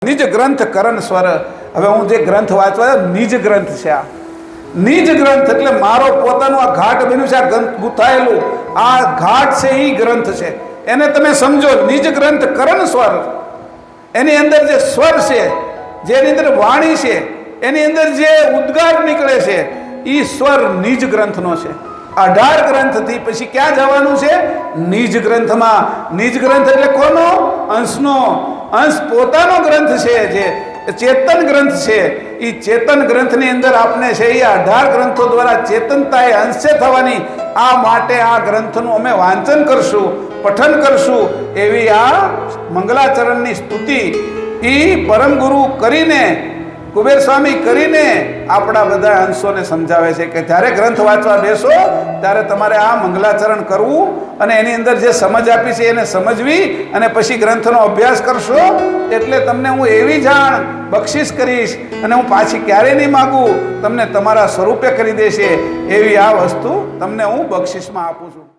નિજ ગ્રંથ કરણ સ્વર. હવે હું જે ગ્રંથ વાંચવા નિજ ગ્રંથ છે. આ નિજ ગ્રંથ એટલે મારો પોતાનું આ ઘાટ બન્યું છે. આ ગુથાયેલું આ ઘાટ છે, એ ગ્રંથ છે. એને તમે સમજો. નિજ ગ્રંથ કરણ સ્વર. એની અંદર જે સ્વર છે, જેની અંદર વાણી છે, એની અંદર જે ઉદ્ગાર નીકળે છે, એ સ્વર નિજ ગ્રંથનો છે. 18 ગ્રંથથી પછી ક્યાં જવાનું છે? નિજ ગ્રંથમાં. નિજ ગ્રંથ એટલે કોનો? અંશનો. અંશ પોતાનો ગ્રંથ છે, જે ચેતન ગ્રંથ છે. એ ચેતન ગ્રંથની અંદર આપણે છે એ 18 ગ્રંથો દ્વારા ચેતનતા એ અંશે થવાની. આ માટે આ ગ્રંથનું અમે વાંચન કરશું, પઠન કરશું. એવી આ મંગલાચરણની સ્તુતિ એ પરમ ગુરુ કરીને, કુબેર સ્વામી કરીને આપણા બધા અંશોને સમજાવે છે કે જ્યારે ગ્રંથ વાંચવા બેસો ત્યારે તમારે આ મંગલાચરણ કરવું અને એની અંદર જે સમજ આપી છે એને સમજવી અને પછી ગ્રંથનો અભ્યાસ કરશો એટલે તમને હું એવી જાણ બક્ષિસ કરીશ અને હું પાછી ક્યારેય નહીં માગું, તમને તમારા સ્વરૂપે કરી દેશે એવી આ વસ્તુ તમને હું બક્ષિસમાં આપું છું.